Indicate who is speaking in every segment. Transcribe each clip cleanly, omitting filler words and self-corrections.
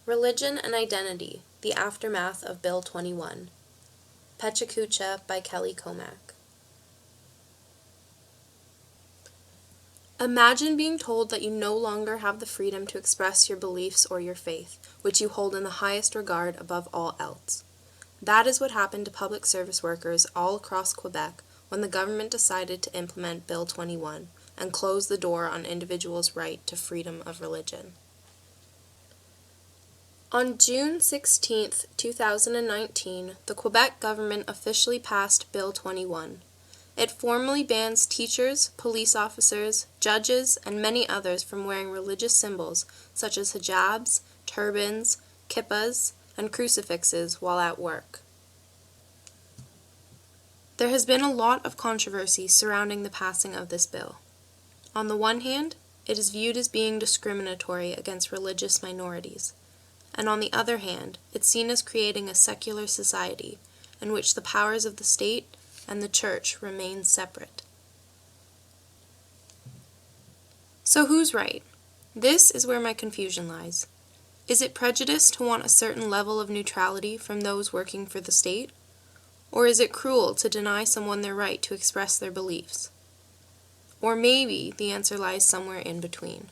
Speaker 1: Religion and Identity, The Aftermath of Bill 21. Pecha Kucha by Komac. Imagine being told that you no longer have the freedom to express your beliefs or your faith, which you hold in the highest regard above all else. That is what happened to public service workers all across Quebec when the government decided to implement Bill 21 and close the door on individuals' right to freedom of religion. On June 16, 2019, the Quebec government officially passed Bill 21. It formally bans teachers, police officers, judges, and many others from wearing religious symbols such as hijabs, turbans, kippas, and crucifixes while at work. There has been a lot of controversy surrounding the passing of this bill. On the one hand, it is viewed as being discriminatory against religious minorities, and on the other hand, it's seen as creating a secular society in which the powers of the state and the church remain separate. So who's right? This is where my confusion lies. Is it prejudice to want a certain level of neutrality from those working for the state? Or is it cruel to deny someone their right to express their beliefs? Or maybe the answer lies somewhere in between.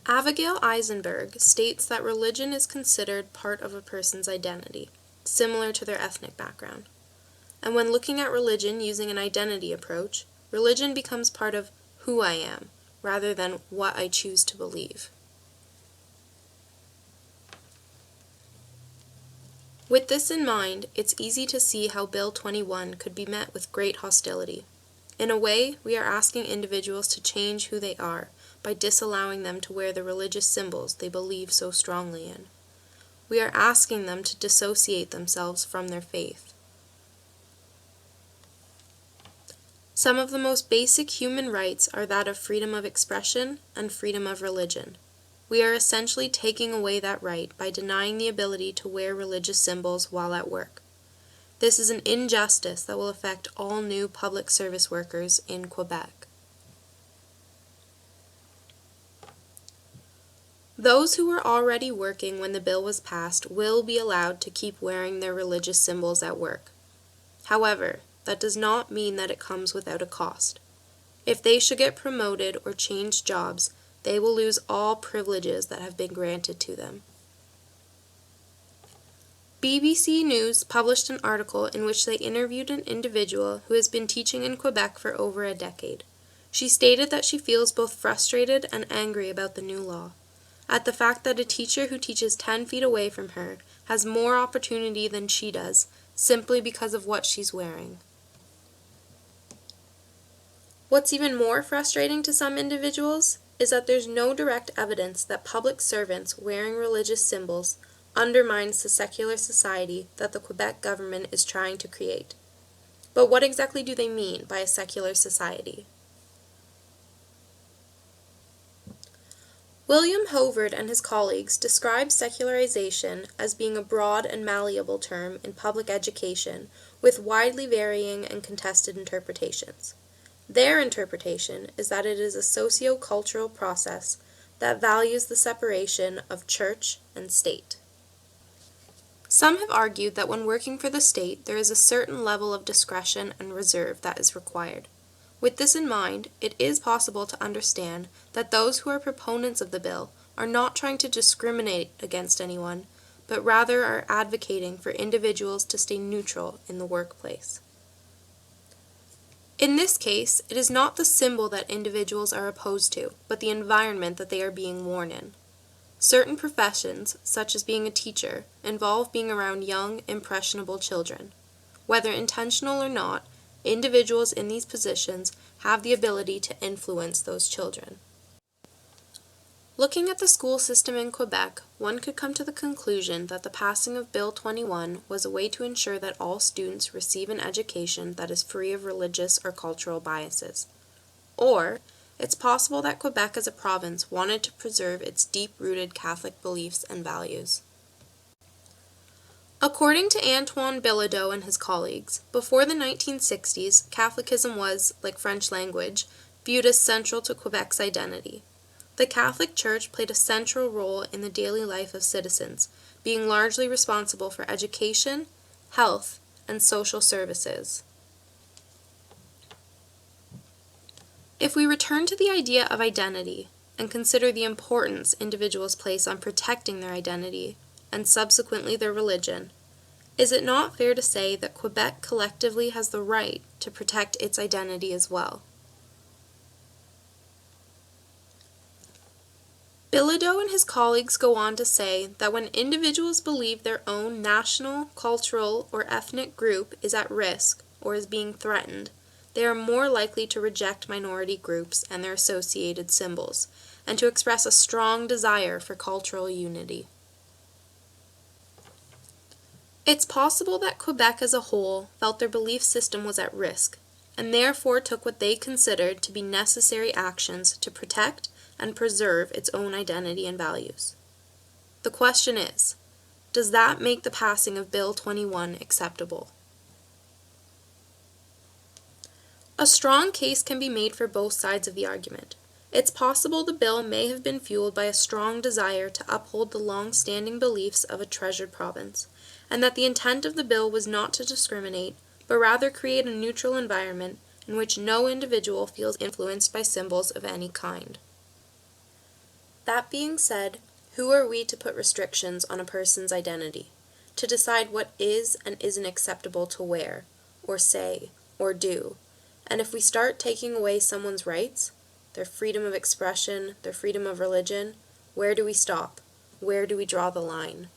Speaker 1: Abigail Eisenberg states that religion is considered part of a person's identity, similar to their ethnic background. And when looking at religion using an identity approach, religion becomes part of who I am, rather than what I choose to believe. With this in mind, it's easy to see how Bill 21 could be met with great hostility. In a way, we are asking individuals to change who they are by disallowing them to wear the religious symbols they believe so strongly in. We are asking them to dissociate themselves from their faith. Some of the most basic human rights are that of freedom of expression and freedom of religion. We are essentially taking away that right by denying the ability to wear religious symbols while at work. This is an injustice that will affect all new public service workers in Quebec. Those who were already working when the bill was passed will be allowed to keep wearing their religious symbols at work. However, that does not mean that it comes without a cost. If they should get promoted or change jobs, they will lose all privileges that have been granted to them. BBC News published an article in which they interviewed an individual who has been teaching in Quebec for over a decade. She stated that she feels both frustrated and angry about the new law, at the fact that a teacher who teaches 10 feet away from her has more opportunity than she does, simply because of what she's wearing. What's even more frustrating to some individuals is that there's no direct evidence that public servants wearing religious symbols undermines the secular society that the Quebec government is trying to create. But what exactly do they mean by a secular society? William Hovard and his colleagues describe secularization as being a broad and malleable term in public education with widely varying and contested interpretations. Their interpretation is that it is a socio-cultural process that values the separation of church and state. Some have argued that when working for the state, there is a certain level of discretion and reserve that is required. With this in mind, it is possible to understand that those who are proponents of the bill are not trying to discriminate against anyone, but rather are advocating for individuals to stay neutral in the workplace. In this case, it is not the symbol that individuals are opposed to, but the environment that they are being worn in. Certain professions, such as being a teacher, involve being around young, impressionable children. Whether intentional or not, individuals in these positions have the ability to influence those children. Looking at the school system in Quebec, one could come to the conclusion that the passing of Bill 21 was a way to ensure that all students receive an education that is free of religious or cultural biases. Or, it's possible that Quebec as a province wanted to preserve its deep-rooted Catholic beliefs and values. According to Antoine Bilodeau and his colleagues, before the 1960s, Catholicism was, like French language, viewed as central to Quebec's identity. The Catholic Church played a central role in the daily life of citizens, being largely responsible for education, health, and social services. If we return to the idea of identity and consider the importance individuals place on protecting their identity, and subsequently their religion, is it not fair to say that Quebec collectively has the right to protect its identity as well? Bilodeau and his colleagues go on to say that when individuals believe their own national, cultural, or ethnic group is at risk or is being threatened, they are more likely to reject minority groups and their associated symbols, and to express a strong desire for cultural unity. It's possible that Quebec as a whole felt their belief system was at risk, and therefore took what they considered to be necessary actions to protect and preserve its own identity and values. The question is, does that make the passing of Bill 21 acceptable? A strong case can be made for both sides of the argument. It's possible the bill may have been fueled by a strong desire to uphold the long-standing beliefs of a treasured province, and that the intent of the bill was not to discriminate, but rather create a neutral environment in which no individual feels influenced by symbols of any kind. That being said, who are we to put restrictions on a person's identity, to decide what is and isn't acceptable to wear, or say, or do? And if we start taking away someone's rights, their freedom of expression, their freedom of religion, where do we stop? Where do we draw the line?